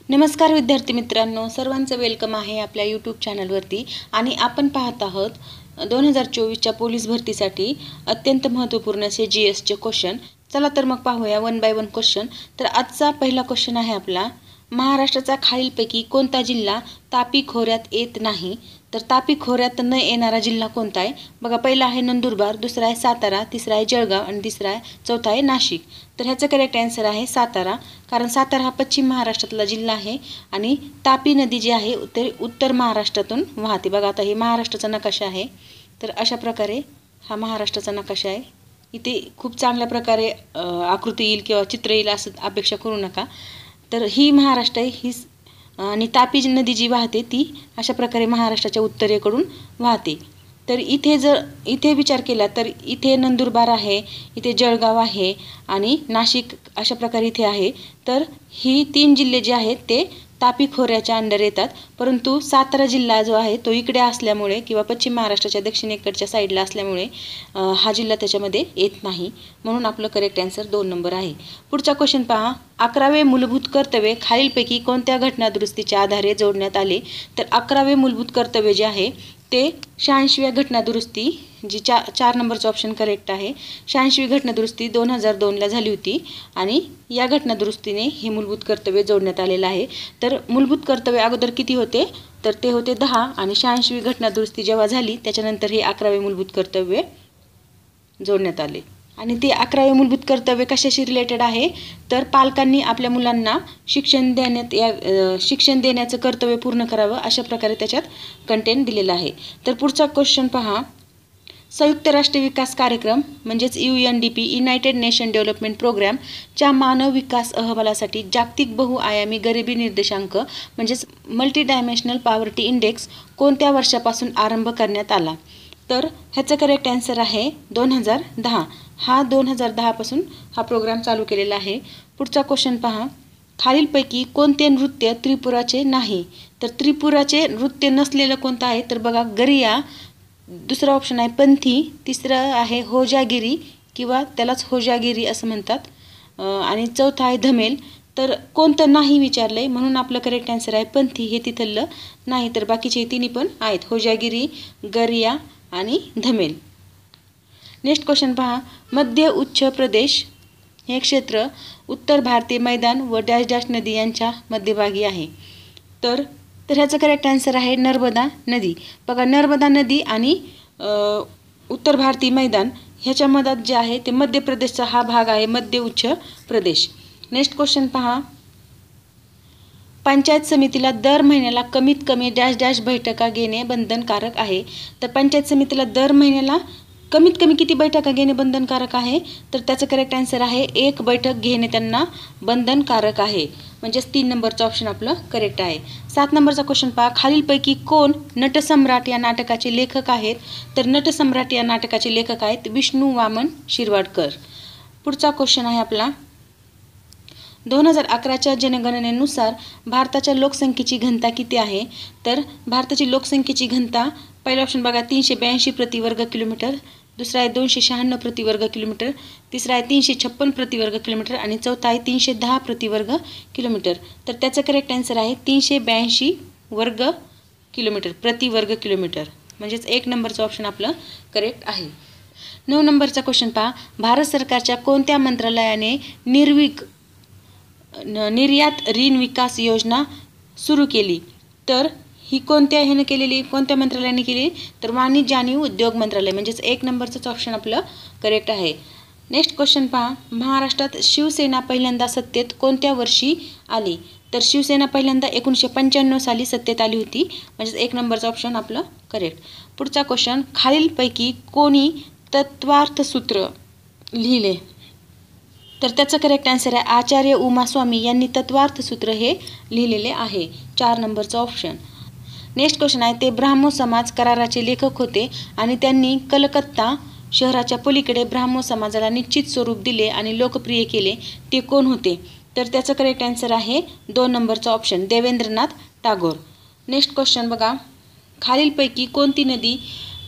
नमस्कार विद्यार्थी मित्रांनो, सर्वांचं वेलकम आहे आपल्या यूट्यूब चॅनलवरती। आणि आपण पाहत आहोत 2024च्या पोलीस भरतीसाठी अत्यंत महत्त्वपूर्ण असे जीएसचे क्वेश्चन। चला तर मग पाहूया वन बाय वन क्वेश्चन। तर आजचा पहिला क्वेश्चन आहे आपला, महाराष्ट्राचा खालीलपैकी कोणता जिल्हा तापी खोऱ्यात येत नाही? तर तापी खोऱ्यात न येणारा जिल्हा कोणता आहे? बघा, पहिला आहे नंदुरबार, दुसरा आहे सातारा, तिसरा आहे जळगाव आणि चौथा आहे नाशिक। तर ह्याचं करेक्ट आन्सर आहे सातारा, कारण सातारा हा पश्चिम महाराष्ट्रातला जिल्हा आहे आणि तापी नदी जी आहे ते उत्तर महाराष्ट्रातून वाहते। बघा, आता हे महाराष्ट्राचा नकाशा आहे, तर अशा प्रकारे हा महाराष्ट्राचा नकाशा आहे। इथे खूप चांगल्या प्रकारे आकृती येईल किंवा चित्र येईल असं अपेक्षा करू नका। तर ही महाराष्ट्र आहे, ही आणि तापी नदी जी वाहते ती अशा प्रकारे महाराष्ट्राच्या उत्तरेकडून वाहते। तर इथे विचार केला तर इथे नंदुरबार आहे, इथे जळगाव आहे आणि नाशिक अशा प्रकारे इथे आहे। तर ही 3 जिल्हे जे आहेत ते तापी खोऱ्याच्या अंडर येतात, परंतु सातारा जिल्हा जो आहे तो इकडे असल्यामुळे किंवा पश्चिम महाराष्ट्राच्या दक्षिणेकडच्या साईडला असल्यामुळे हा जिल्हा त्याच्यामध्ये येत नाही, म्हणून आपलं करेक्ट आन्सर 2 नंबर आहे। पुढचा क्वेश्चन पहा, 11वे मूलभूत कर्तव्य खालीलपैकी कोणत्या घटनादुरुस्तीच्या आधारे जोडण्यात आले? तर 11वे मूलभूत कर्तव्य जे आहे ते 86व्या घटनादुरुस्ती, जी 4 नंबरचा ऑप्शन करेक्ट आहे। 86वी घटनादुरुस्ती 2002ला झाली होती आणि या घटनादुरुस्तीने हे मूलभूत कर्तव्य जोडण्यात आलेलं आहे। तर मूलभूत कर्तव्य अगोदर किती होते? तर ते होते 10 आणि 86वी घटनादुरुस्ती जेव्हा झाली त्याच्यानंतर हे 11वे मूलभूत कर्तव्य जोडण्यात आले। आणि ते 11वे मूलभूत कर्तव्य कशाशी रिलेटेड आहे? तर पालकांनी आपल्या मुलांना शिक्षण देण्याचं कर्तव्य पूर्ण करावं, अशा प्रकारे त्याच्यात कंटेंट दिलेलं आहे। तर पुढचा क्वेश्चन पहा, संयुक्त राष्ट्र विकास कार्यक्रम म्हणजेच UNDP युनायटेड नेशन डेव्हलपमेंट प्रोग्रामच्या मानव विकास अहवालासाठी जागतिक बहुआयामी गरिबी निर्देशांक म्हणजेच मल्टी डायमेन्शनल पॉवर्टी इंडेक्स कोणत्या वर्षापासून आरंभ करण्यात आला? तर ह्याचं करेक्ट आन्सर आहे 2010। हा 2010 पासून हा प्रोग्राम चालू केलेला आहे। पुढचा क्वेश्चन पहा, खालीलपैकी कोणते नृत्य त्रिपुराचे नाही? तर त्रिपुराचे नृत्य नसलेलं कोणतं आहे? तर बघा, गरिया, दुसरा ऑप्शन आहे पंथी, तिसरं आहे होजागिरी किंवा त्यालाच होजागिरी असं म्हणतात आणि चौथा आहे धमेल। तर कोणतं नाही विचारलंय, म्हणून आपलं करेक्ट आन्सर आहे पंथी, हे तिथलं नाही। तर बाकीचे तिन्ही पण आहेत, होजागिरी, गरिया आणि धमेल। नेक्स्ट क्वेश्चन पहा, मध्य उच्च प्रदेश हे क्षेत्र उत्तर भारतीय मैदान व डॅश डॅश नदी यांच्या मध्यभागी आहे। तर ह्याचं करेक्ट आन्सर आहे नर्मदा नदी। बघा, नर्मदा नदी आणि उत्तर भारतीय मैदान ह्याच्या मधात जे आहे ते मध्य प्रदेशचा हा भाग आहे, मध्य उच्च प्रदेश। नेक्स्ट क्वेश्चन पहा, पंचायत समितीला दर महिन्याला कमीत कमी डॅश डॅश बैठका घेणे बंधनकारक आहे। तर पंचायत समितीला दर महिन्याला कमीत कमी किती बैठका घेणे बंधनकारक आहे? तर त्याचं करेक्ट आन्सर आहे 1 बैठक घेणे त्यांना बंधनकारक आहे, म्हणजेच 3 नंबरचं ऑप्शन आपलं करेक्ट आहे। 7 नंबरचा क्वेश्चन पहा, खालीलपैकी कोण नटसम्राट या नाटकाचे लेखक आहेत? तर नटसम्राट या नाटकाचे लेखक आहेत विष्णू वामन शिरवाडकर। पुढचा क्वेश्चन आहे आपला, 2011च्या जनगणनेनुसार भारताच्या लोकसंख्येची घनता किती आहे? तर भारताची लोकसंख्येची घनता, पहिला ऑप्शन बघा 382 प्रति वर्ग किलोमीटर, दुसरा आहे 296 प्रति वर्ग किलोमीटर, तिसरा आहे 356 प्रति वर्ग किलोमीटर आणि चौथा आहे 310 प्रति वर्ग किलोमीटर। तर त्याचं करेक्ट आन्सर आहे 382 वर्ग किलोमीटर प्रति वर्ग किलोमीटर, म्हणजेच 1 नंबरचं ऑप्शन आपलं करेक्ट आहे। 9 नंबरचा क्वेश्चन पहा, भारत सरकारच्या कोणत्या मंत्रालयाने निर्यात ऋण विकास योजना सुरू केली? तर ही कोणत्या मंत्रालयाने केली? तर वाणिज्य आणि उद्योग मंत्रालय, म्हणजेच 1 नंबरचंच ऑप्शन आपलं करेक्ट आहे। नेक्स्ट क्वेश्चन पहा, महाराष्ट्रात शिवसेना पहिल्यांदा सत्तेत कोणत्या वर्षी आली? तर शिवसेना पहिल्यांदा 1995 साली सत्तेत आली होती, म्हणजेच 1 नंबरचं ऑप्शन आपलं करेक्ट। पुढचा क्वेश्चन, खालीलपैकी कोणी तत्वार्थसूत्र लिहिले? तर त्याचं करेक्ट आन्सर आहे आचार्य उमास्वामी यांनी तत्वार्थसूत्र हे लिहिलेले आहे, 4 नंबरचं ऑप्शन। नेक्स्ट क्वेश्चन आहे, ते ब्राह्मो समाज कराराचे लेखक होते आणि त्यांनी कलकत्ता शहराच्या पलीकडे ब्राह्मो समाजाला निश्चित स्वरूप दिले आणि लोकप्रिय केले, ते कोण होते? तर त्याचं करेक्ट आन्सर आहे 2 नंबरचा option, Debendranath Tagore. Next question बघा, खालीलपैकी कोणती नदी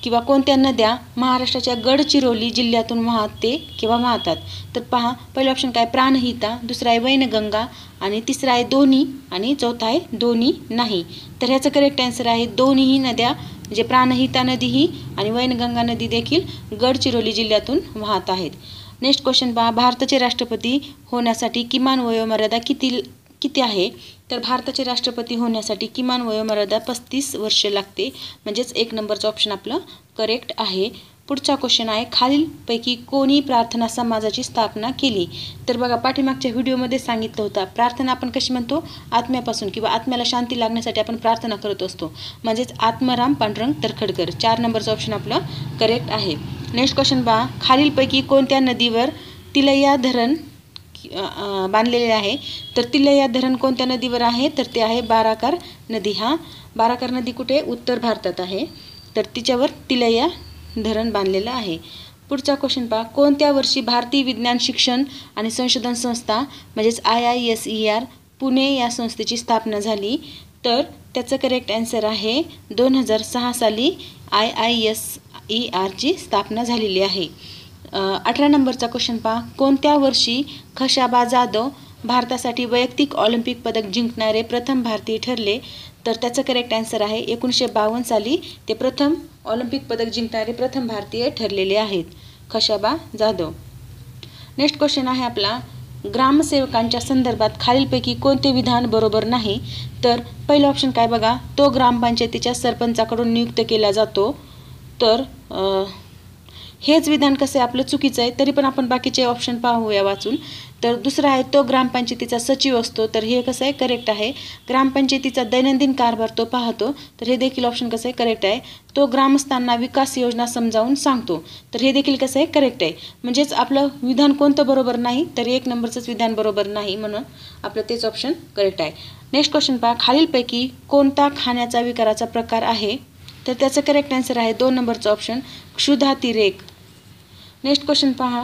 किंवा कोणत्या नद्या महाराष्ट्राच्या गडचिरोली जिल्ह्यातून वाहतात? तर पहा, पहिला ऑप्शन काय प्राणहिता, दुसरा आहे वैनगंगा आणि तिसरा आहे दोन्ही आणि चौथा आहे दोन्ही नाही. तर ह्याचं करेक्ट आन्सर आहे दोन्हीही नद्या म्हणजे प्राणहिता नदी ही आणि वैनगंगा नदी देखील गडचिरोली जिल्ह्यातून वाहत आहेत. नेक्स्ट क्वेश्चन पहा, भारताचे राष्ट्रपती होण्यासाठी किमान वयोमर्यादा किती आहे? तर भारताचे राष्ट्रपती होण्यासाठी किमान वयोमर्यादा 35 वर्ष लागते, म्हणजेच 1 नंबरचं ऑप्शन आपलं करेक्ट आहे. पुढचा क्वेश्चन आहे, खालीलपैकी कोणी प्रार्थना समाजाची स्थापना केली? तर बघा, पाठीमागच्या व्हिडिओमध्ये सांगितलं होतं, प्रार्थना आपण कशी म्हणतो? आत्म्यापासून किंवा आत्म्याला शांती लागण्यासाठी आपण प्रार्थना करत असतो, म्हणजेच आत्माराम पांडुरंग तर्खडकर. 4 नंबरचं ऑप्शन आपलं करेक्ट आहे. नेक्स्ट क्वेश्चन पहा, खालीलपैकी कोणत्या नदीवर तिलैया धरण बांधलेले आहे? तर तिलैया धरण कोणत्या नदीवर आहे? तर ते आहे बाराकार नदी. हा बाराकार नदी कुठे? उत्तर भारतात आहे. तर तिच्यावर तिलैया धरण बांधलेलं आहे. पुढचा क्वेश्चन पहा, कोणत्या वर्षी भारतीय विज्ञान शिक्षण आणि संशोधन संस्था म्हणजेच IISER पुणे या संस्थेची स्थापना झाली? तर त्याचं करेक्ट आन्सर आहे 2006 साली IISER ची स्थापना झालेली आहे. 18 नंबरचा क्वेश्चन पहा, कोणत्या वर्षी खशाबा जाधव भारतासाठी वैयक्तिक ऑलिम्पिक पदक जिंकणारे प्रथम भारतीय ठरले? तर त्याचं करेक्ट आन्सर आहे 1952 साली ते प्रथम ऑलिम्पिक पदक जिंकणारे प्रथम भारतीय ठरलेले आहेत, खशाबा जाधव. नेक्स्ट क्वेश्चन आहे आपला, ग्रामसेवकांच्या संदर्भात खालीलपैकी कोणते विधान बरोबर नाही? तर पहिलं ऑप्शन काय बघा, तो ग्रामपंचायतीच्या सरपंचाकडून नियुक्त केला जातो. तर हेच विधान कसं आहे आपलं चुकीचं आहे, तरी पण आपण बाकीचे ऑप्शन पाहूया वाचून. तर दुसरा आहे तो ग्रामपंचायतीचा सचिव असतो, तर हे कसं आहे करेक्ट आहे. ग्रामपंचायतीचा दैनंदिन कारभार तो पाहतो, तर हे देखील ऑप्शन कसं आहे करेक्ट आहे. तो ग्रामस्थांना विकास योजना समजावून सांगतो, तर हे देखील कसं आहे करेक्ट आहे. म्हणजेच आपलं विधान कोणतं बरोबर नाही? तर 1 नंबरचंच विधान बरोबर नाही, म्हणून आपलं तेच ऑप्शन करेक्ट आहे. नेक्स्ट क्वेश्चन पहा, खालीलपैकी कोणता खाण्याचा विकाराचा प्रकार आहे? तर त्याचं करेक्ट आन्सर आहे 2 नंबरचं ऑप्शन क्षुधातिरेक. नेक्स्ट क्वेश्चन पहा,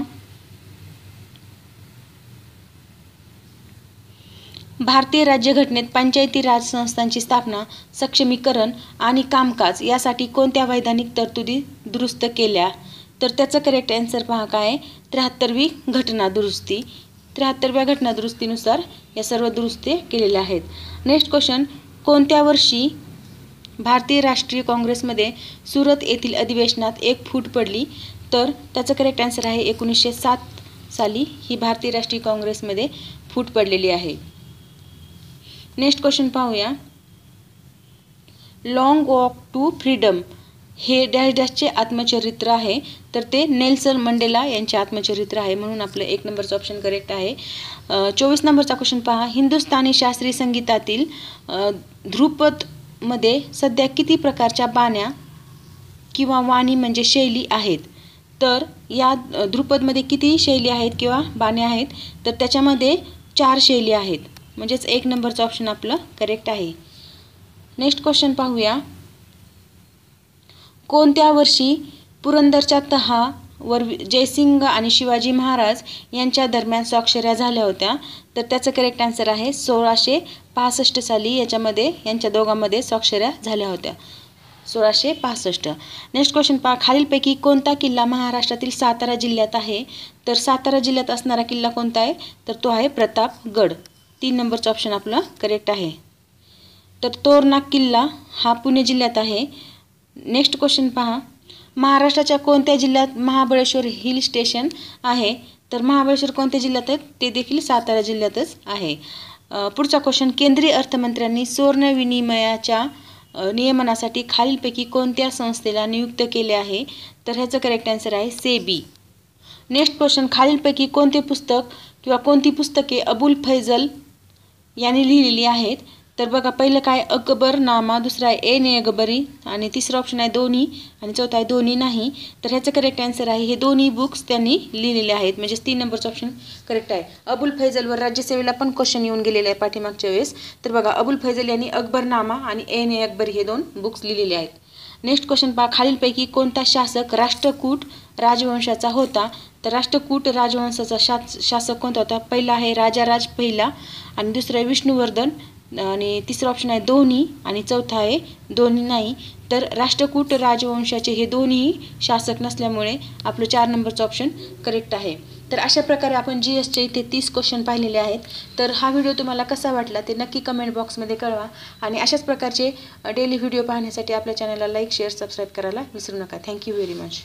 भारतीय राज्यघटनेत पंचायती राज संस्थांची स्थापना, सक्षमीकरण आणि कामकाज यासाठी कोणत्या वैधानिक तरतुदी दुरुस्त केल्या? तर त्याचं करेक्ट आन्सर पहा काय, 73वी घटना दुरुस्ती. 73व्या घटना दुरुस्तीनुसार या सर्व दुरुस्ती केलेल्या आहेत. नेक्स्ट क्वेश्चन, कोणत्या वर्षी भारतीय राष्ट्रीय काँग्रेसमध्ये सुरत येथील अधिवेशनात एक फूट पडली? तर त्याचं करेक्ट आन्सर आहे 1907 साली ही भारतीय राष्ट्रीय काँग्रेसमध्ये फूट पडलेली आहे. नेक्स्ट क्वेश्चन पाहूया, लॉंग वॉक टू फ्रीडम हे डॅश डॅशचे आत्मचरित्र आहे? तर ते नेल्सन मंडेला यांचे आत्मचरित्र आहे, म्हणून आपलं 1 नंबरचं ऑप्शन करेक्ट आहे. 24 नंबरचा क्वेश्चन पहा, हिंदुस्थानी शास्त्रीय संगीतातील ध्रुपदमध्ये सध्या किती प्रकारच्या बाण्या किंवा वाणी म्हणजे शैली आहेत? तर या ध्रुपदमध्ये किती शैली आहेत किंवा बाण्या आहेत? तर त्याच्यामध्ये 4 शैली आहेत, म्हणजेच 1 नंबरचं ऑप्शन आपलं करेक्ट आहे. नेक्स्ट क्वेश्चन पाहूया, कोणत्या वर्षी पुरंदरच्या तहावर जयसिंग आणि शिवाजी महाराज यांच्या दरम्यान स्वाक्षऱ्या झाल्या होत्या? तर त्याचं करेक्ट आन्सर आहे 1665 साली याच्यामध्ये यांच्या दोघांमध्ये स्वाक्षऱ्या झाल्या होत्या, 1665. नेक्स्ट क्वेश्चन पहा, खालीलपैकी कोणता किल्ला महाराष्ट्रातील सातारा जिल्ह्यात आहे? तर सातारा जिल्ह्यात असणारा किल्ला कोणता आहे? तर तो आहे प्रतापगड. 3 नंबरचं ऑप्शन आपलं करेक्ट आहे. तर तोरणा किल्ला हा पुणे जिल्ह्यात आहे. नेक्स्ट क्वेश्चन पहा, महाराष्ट्राच्या कोणत्या जिल्ह्यात महाबळेश्वर हिल स्टेशन आहे? तर महाबळेश्वर कोणत्या जिल्ह्यात आहे? ते देखील सातारा जिल्ह्यातच आहे. पुढचा क्वेश्चन, केंद्रीय अर्थमंत्र्यांनी सुवर्ण विनिमयाच्या नियमनासाठी खालीलपैकी कोणत्या संस्थेला नियुक्त केले आहे? तर ह्याचं करेक्ट आन्सर आहे सेबी. नेक्स्ट क्वेश्चन, खालीलपैकी कोणते पुस्तक किंवा कोणती पुस्तके अबुल फैजल यांनी लिहिलेली आहेत? तर बघा, पहिलं काय अकबरनामा, दुसरा आहे ए अकबरी आणि तिसरा ऑप्शन आहे दोन्ही आणि चौथा आहे दोन्ही नाही. तर ह्याचं करेक्ट आन्सर आहे हे दोन्ही बुक्स त्यांनी लिहिलेले आहेत, म्हणजे 3 नंबरचं ऑप्शन करेक्ट आहे. अबुल फैजलवर राज्यसेवेला पण क्वेश्चन येऊन गेलेले आहे पाठीमागच्या वेळेस. तर बघा, अबुल फैजल यांनी अकबरनामा आणि ए अकबरी हे 2 बुक्स लिहिलेले आहेत. नेक्स्ट क्वेश्चन पहा, खालीलपैकी कोणता शासक राष्ट्रकूट राजवंशाचा होता? तर राष्ट्रकूट राजवंशाचा शासक कोणता होता? पहिला आहे राजाराज पहिला आणि दुसरा आहे विष्णुवर्धन आणि तिसरा ऑप्शन आहे दोन्ही आणि चौथा आहे दोन्ही नाही. तर राष्ट्रकूट राजवंशाचे हे दोन्ही शासक नसल्यामुळे आपलं 4 नंबरचं ऑप्शन करेक्ट आहे. तर अशा प्रकारे आपण GSचे इथे 30 क्वेश्चन पाहिलेले आहेत. तर हा व्हिडिओ तुम्हाला कसा वाटला ते नक्की कमेंट बॉक्समध्ये कळवा आणि अशाच प्रकारचे डेली व्हिडिओ पाहण्यासाठी आपल्या चॅनलला लाईक शेअर सबस्क्राईब करायला विसरू नका. Thank you very much.